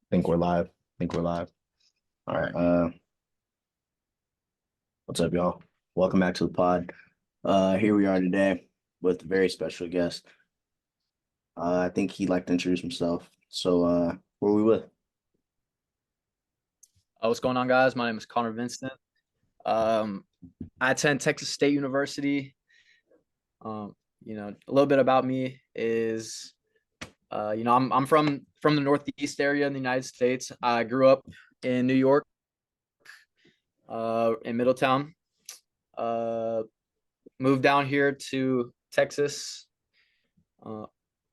Think we're live. Think we're live. All All right. right. What's up, y'all? Welcome back to the pod. Here we are today with a very special guest. I think he'd like to introduce himself. So, who are we with? What's going on, guys? My name is Connor Vincent. Um, I attend Texas State University. A little bit about me is, I'm from the Northeast area in the United States. I grew up in New York, in Middletown. Uh, Moved down here to Texas, uh,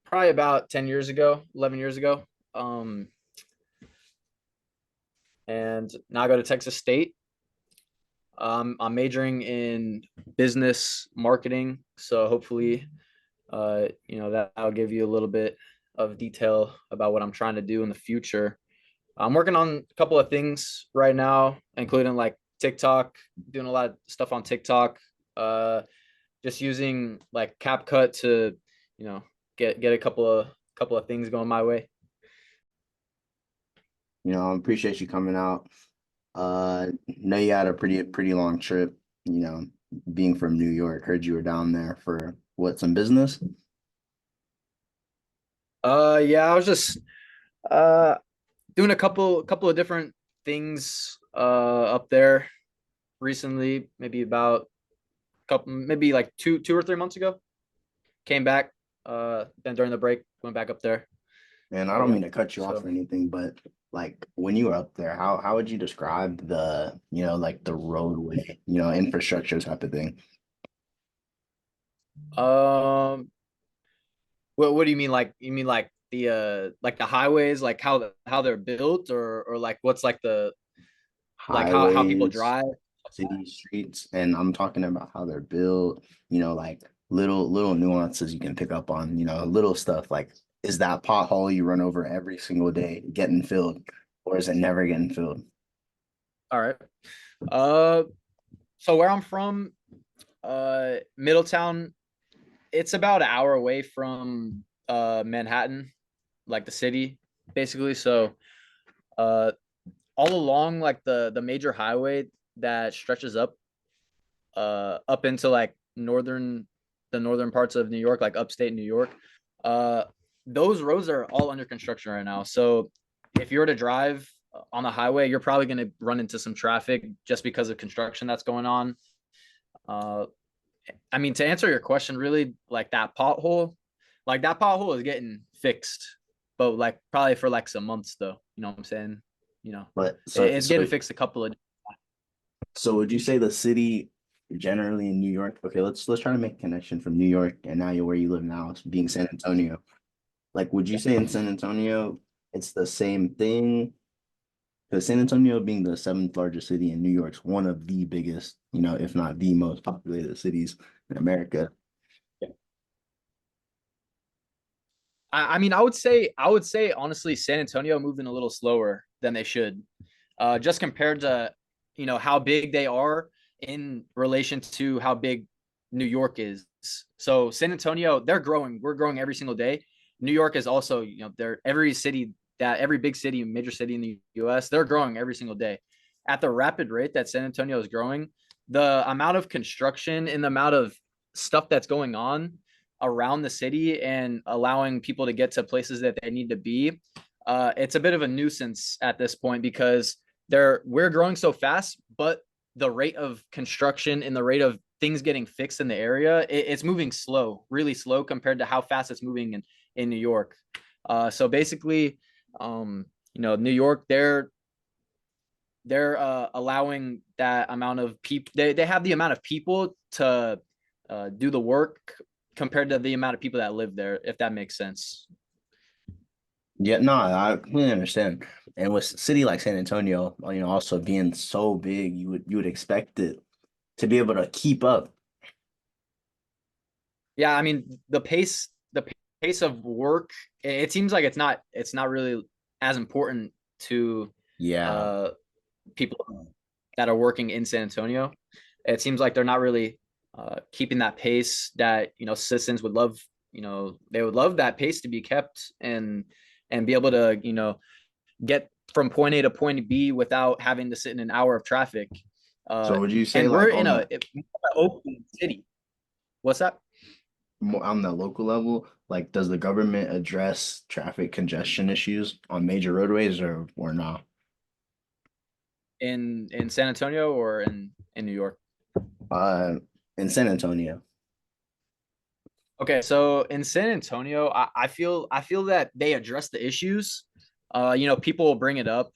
probably about 10 years ago, 11 years ago. Um, and now I go to Texas State. I'm majoring in business marketing, so hopefully, that'll give you a little bit of detail about what I'm trying to do in the future. I'm working on a couple of things right now, including like TikTok, doing a lot of stuff on TikTok. Uh, just using like CapCut to, you know, get a couple of things going my way. I appreciate you coming out. Know you had a pretty long trip. You know, being from New York, heard you were down there for what, some business? Yeah, I was just uh doing a couple of different things up there recently, maybe about couple maybe like two or 3 months ago. Came back, then during the break went back up there. And I But don't yeah. mean to cut you off So or anything, but like when you were up there, how would you describe the, like the roadway, infrastructure type of thing? um what do you mean, like you mean like the highways, like how they're built, or like what's like the like how people Highways, drive? city streets, and I'm talking about how they're built, like little nuances you can pick up on, little stuff like, is that pothole you run over every single day getting filled, or is it never getting filled? All right. Uh so where I'm from, Middletown, it's about an hour away from Manhattan, like the city, basically. So uh all along like the major highway that stretches up into like the northern parts of New York, like upstate New York. Uh those roads are all under construction right now. So if you were to drive on the highway, you're probably going to run into some traffic just because of construction that's going on. Uh I mean, to answer your question, really, like that pothole is getting fixed, but like probably for like some months though. You know what I'm saying? You know, But it's getting fixed a couple of. so would you say the city generally in New York? Okay, let's try to make a connection from New York and now you're where you live now, being San Antonio. Like, would you say in San Antonio it's the same thing? Because San Antonio being the seventh largest city in New York's one of the biggest, if not the most populated cities in America. I mean, I would say honestly, San Antonio moving a little slower than they should, just compared to how big they are in relation to how big New York is. So San Antonio, they're growing. We're growing every single day. New York is also, they're every big city, major city in the U.S. They're growing every single day at the rapid rate that San Antonio is growing. The amount of construction and the amount of stuff that's going on around the city and allowing people to get to places that they need to be, it's a bit of a nuisance at this point because we're growing so fast, but the rate of construction and the rate of things getting fixed in the area, it's moving slow, really slow compared to how fast it's moving in New York. So basically, New York, they're allowing that amount of people. They have the amount of people to do the work compared to the amount of people that live there, if that makes sense. Yeah, no, I completely understand. And with a city like San Antonio, also being so big, you would expect it to be able to keep up. Yeah, I mean the pace of work. It seems like it's not really as important to Yeah. uh, people that are working in San Antonio. It seems like they're not really keeping that pace that citizens would love. They would love that pace to be kept and be able to get from point A to point B without having to sit in an hour of traffic. So would you say And we're like in a open city. What's that? on the local level, like does the government address traffic congestion issues on major roadways or not? In San Antonio or in New York? Uh, in San Antonio. Okay, so in San Antonio, I feel that they address the issues. People will bring it up,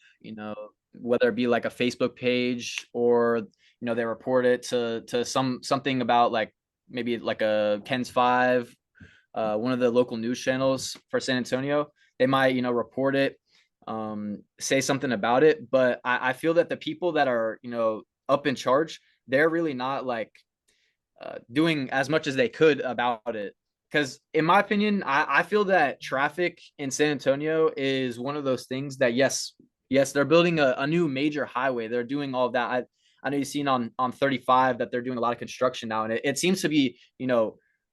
whether it be like a Facebook page or they report it to something about like maybe like a Ken's Five, one of the local news channels for San Antonio. They might, report it, say something about it. But I feel that the people that are, up in charge, they're really not like doing as much as they could about it. Because in my opinion, I feel that traffic in San Antonio is one of those things that yes, they're building a new major highway. They're doing all of that. I know you've seen on 35 that they're doing a lot of construction now, and it seems to be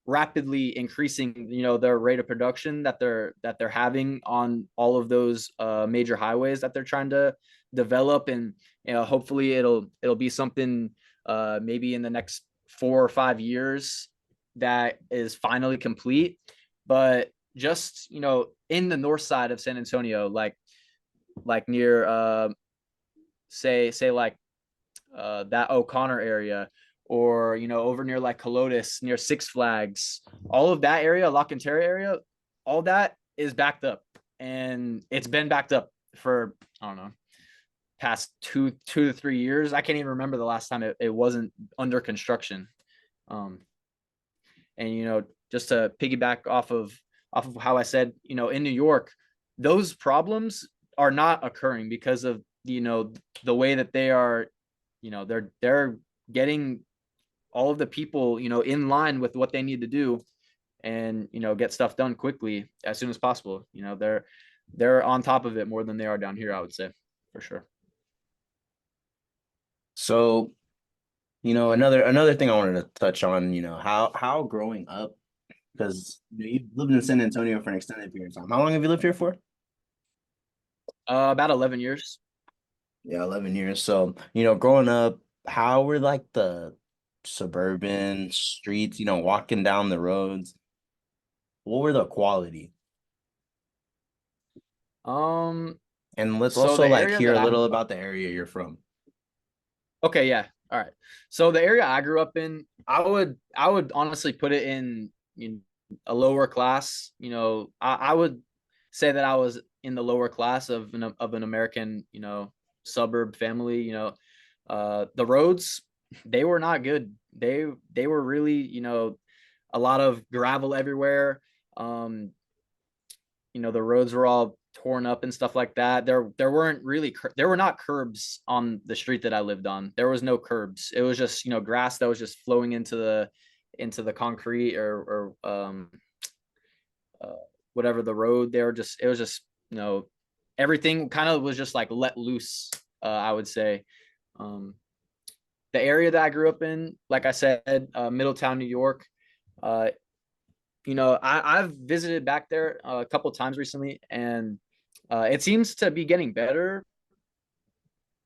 rapidly increasing their rate of production that they're having on all of those major highways that they're trying to develop, and hopefully it'll be something maybe in the next 4 or 5 years that is finally complete. But just in the north side of San Antonio, like near say like that O'Connor area, or over near like Colotis near Six Flags, all of that area, La Cantera area, all that is backed up, and it's been backed up for I don't know past 2 to 3 years. I can't even remember the last time it wasn't under construction. um and just to piggyback off of how I said, in New York, those problems are not occurring because of the way that they are, they're getting all of the people in line with what they need to do, and get stuff done quickly as soon as possible. They're on top of it more than they are down here, I would say, for sure. So, another thing I wanted to touch on, how growing up, because you've lived in San Antonio for an extended period of time. How long have you lived here for? About 11 years. Yeah, 11 years. So, growing up, how were like the suburban streets, walking down the roads? What were the quality? um And let's so also the like area hear that a I little about the area you're from. Okay, yeah. All right. So the area I grew up in, I would honestly put it in, a lower class. I would say that I was in the lower class of an American, suburb family. The roads, they were not good. They were really, a lot of gravel everywhere. Um, the roads were all torn up and stuff like that. There weren't really there were not curbs on the street that I lived on. There was no curbs. It was just grass that was just flowing into the concrete, or uh, whatever the road. It was just everything kind of was just like let loose. I would say. Um, the area that I grew up in, like I said, Middletown, New York. Uh, I've visited back there a couple times recently, and it seems to be getting better.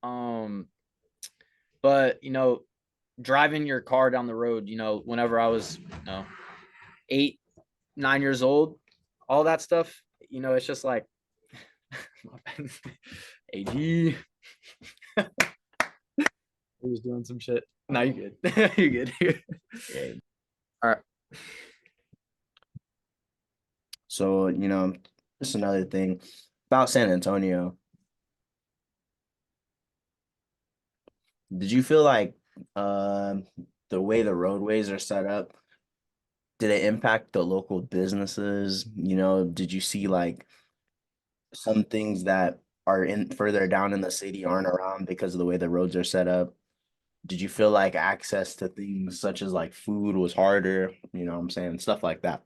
Um, but driving your car down the road, whenever I was, 8, 9 years old, all that stuff, it's just like, AG, I was doing some shit. No, you good. You good. Yeah. All right. So, just another thing about San Antonio. Did you feel like the way the roadways are set up, did it impact the local businesses? Did you see like some things that are in further down in the city aren't around because of the way the roads are set up? Did you feel like access to things such as like food was harder? You know what I'm saying? Stuff like that.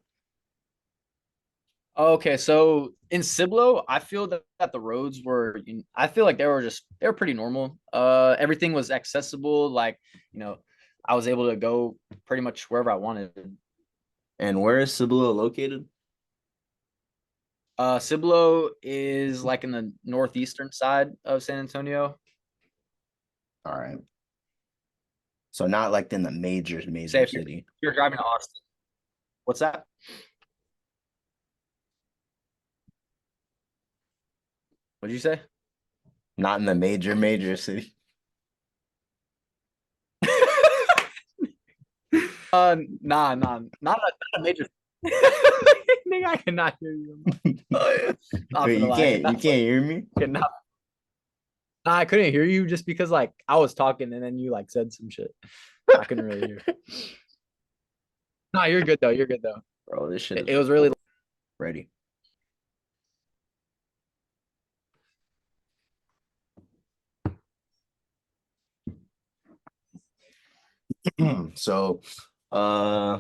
Okay, so in Cibolo, I feel that the roads were, I feel like they were pretty normal. Everything was accessible. Like, I was able to go pretty much wherever I wanted. And where is Cibolo located? Cibolo is like in the northeastern side of San Antonio. All right. So not like in the Say major if city. you're driving to Austin. What's that? What did you say? Not in the major city. Not a major. Nigga, I cannot hear you. Not Wait, gonna lie, you can't hear me? cannot. Nah, I couldn't hear you just because like I was talking and then you like said some shit. I couldn't really hear. Nah, you're good though. You're good though. Bro, this shit It is was really ready. So, uh,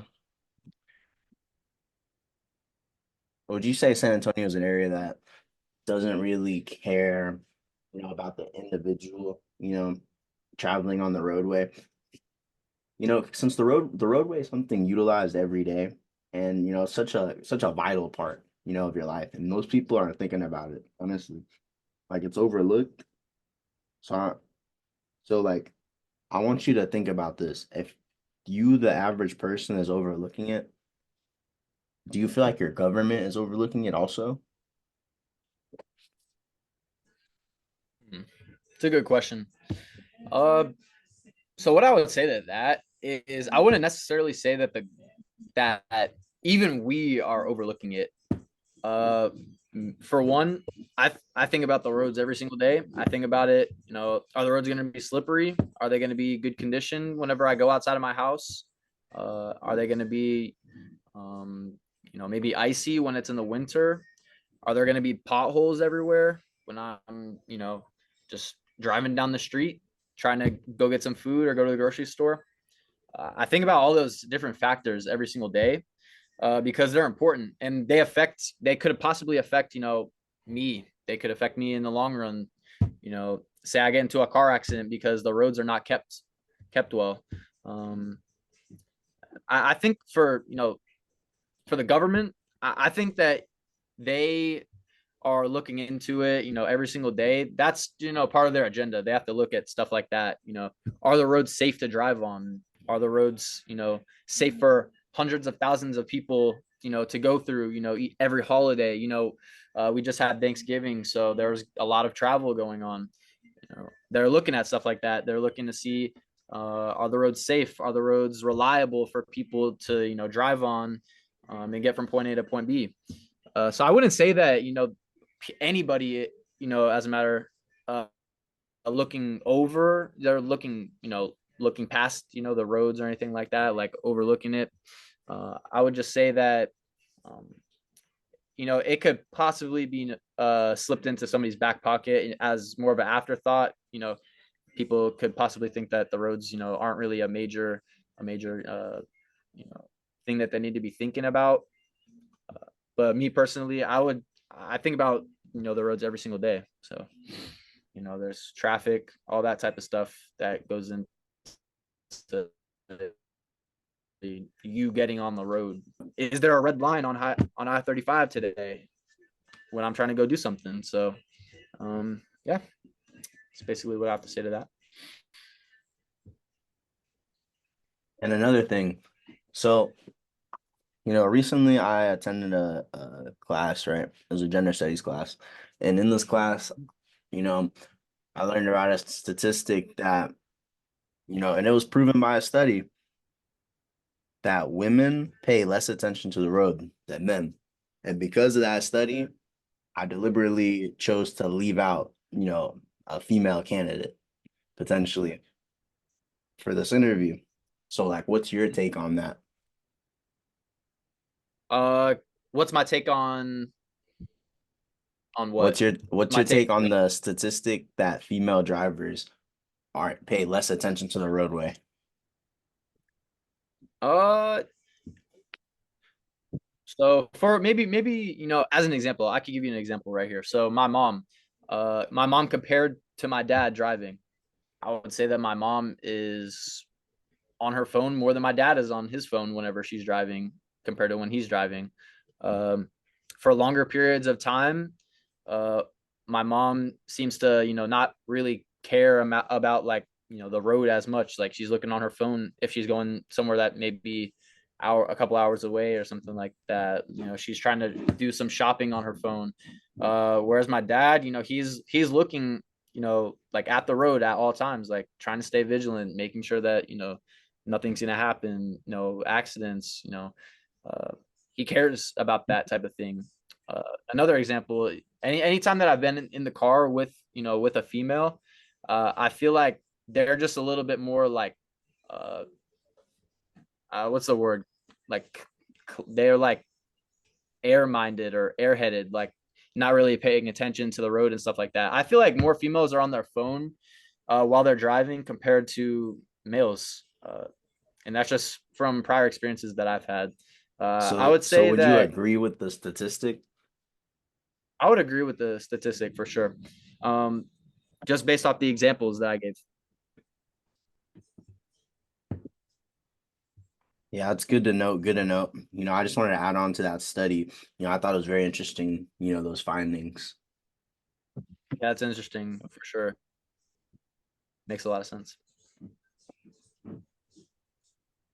would you say San Antonio is an area that doesn't really care, about the individual, traveling on the roadway? Since the roadway is something utilized every day, and such a vital part, of your life, and most people aren't thinking about it, honestly. Like it's overlooked. So, like, I want you to think about this. If you, the average person, is overlooking it, do you feel like your government is overlooking it also? it's a good question. Uh, so what I would say to that is I wouldn't necessarily say that that even we are overlooking it. Uh, for one, I think about the roads every single day. I think about it. Are the roads going to be slippery? Are they going to be good condition whenever I go outside of my house? Are they going to be, maybe icy when it's in the winter? Are there going to be potholes everywhere when I'm, just driving down the street trying to go get some food or go to the grocery store? I think about all those different factors every single day because they're important and they could possibly affect, me. They could affect me in the long run. Say I get into a car accident because the roads are not kept well. Um, I think for the government, I think that they are looking into it, every single day. That's, part of their agenda. They have to look at stuff like that. Are the roads safe to drive on? Are the roads, safe for hundreds of thousands of people, to go through, every holiday? We just had Thanksgiving, so there was a lot of travel going on. They're looking at stuff like that. They're looking to see, are the roads safe? Are the roads reliable for people to, drive on and get from point A to point B? So I wouldn't say that, anybody, as a matter looking over, they're looking, looking past, the roads or anything like that, like overlooking it. I would just say that, um, it could possibly be slipped into somebody's back pocket as more of an afterthought. People could possibly think that the roads, aren't really a major, thing that they need to be thinking about. But me personally, I think about, the roads every single day. So, there's traffic, all that type of stuff that goes into you getting on the road. Is there a red line on I-35 today when I'm trying to go do something? So, yeah, that's basically what I have to say to that. And another thing, so recently I attended a class, right? It was a gender studies class. And in this class, you know, I learned about a statistic that, and it was proven by a study that women pay less attention to the road than men. And because of that study, I deliberately chose to leave out, a female candidate potentially for this interview. So, like, what's your take on that? Uh, what's my take on what? What's My your take. take on the statistic that female drivers aren't pay less attention to the roadway? Uh, so for maybe as an example, I could give you an example right here. So my mom compared to my dad driving, I would say that my mom is on her phone more than my dad is on his phone whenever she's driving compared to when he's driving. Um, for longer periods of time, uh, my mom seems to, not really care about like, the road as much. Like she's looking on her phone if she's going somewhere that may be a couple hours away or something like that. She's trying to do some shopping on her phone. Whereas my dad, he's looking, like at the road at all times, like trying to stay vigilant, making sure that, nothing's gonna happen, no accidents, he cares about that type of thing. Another example, anytime that I've been in the car with, with a female, I feel like they're just a little bit more like, uh, what's the word? Like they're like air minded or airheaded, like not really paying attention to the road and stuff like that. I feel like more females are on their phone while they're driving compared to males. And that's just from prior experiences that I've had. I So would so say would you that agree with the statistic? I would agree with the statistic for sure. Um, just based off the examples that I gave. Yeah, it's good to know. Good to know. I just wanted to add on to that study. I thought it was very interesting, those findings. Yeah, that's interesting for sure. Makes a lot of sense.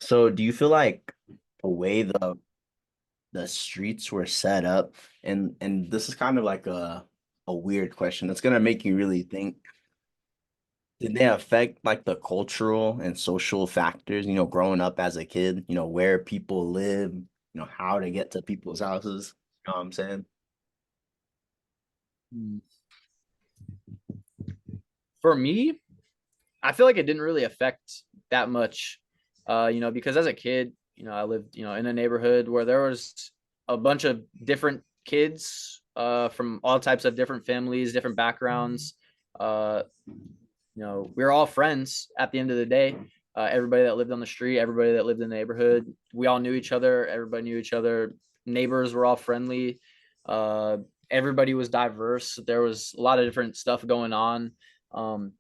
So do you feel like the way the streets were set up, and this is kind of like a weird question. It's gonna make you really think. Did they affect like the cultural and social factors, growing up as a kid, where people live, how to get to people's houses? You know what I'm saying? Mm. For me, I feel like it didn't really affect that much, because as a kid, I lived, in a neighborhood where there was a bunch of different kids from all types of different families, different backgrounds. Uh, we were all friends at the end of the day. Everybody that lived on the street, everybody that lived in the neighborhood, we all knew each other. Everybody knew each other. Neighbors were all friendly. Uh, Everybody was diverse. There was a lot of different stuff going on. Um,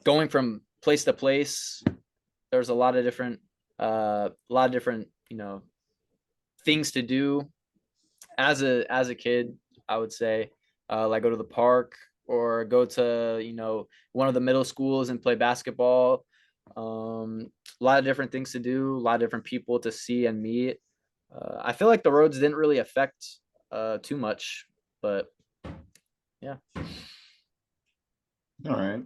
Going from place to place, there's a lot of different, things to do as a kid. I would say, like go to the park or go to, one of the middle schools and play basketball. A lot of different things to do, a lot of different people to see and meet. I feel like the roads didn't really affect too much, but yeah. All right.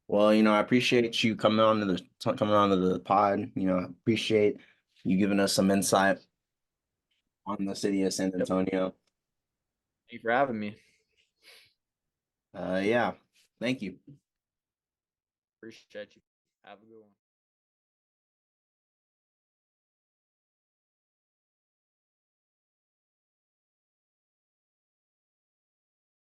Well, I appreciate you coming on to the pod. I appreciate you giving us some insight on the city of San Yep. Antonio. Thank you for having me. Yeah, thank you. Appreciate you. Have a good one.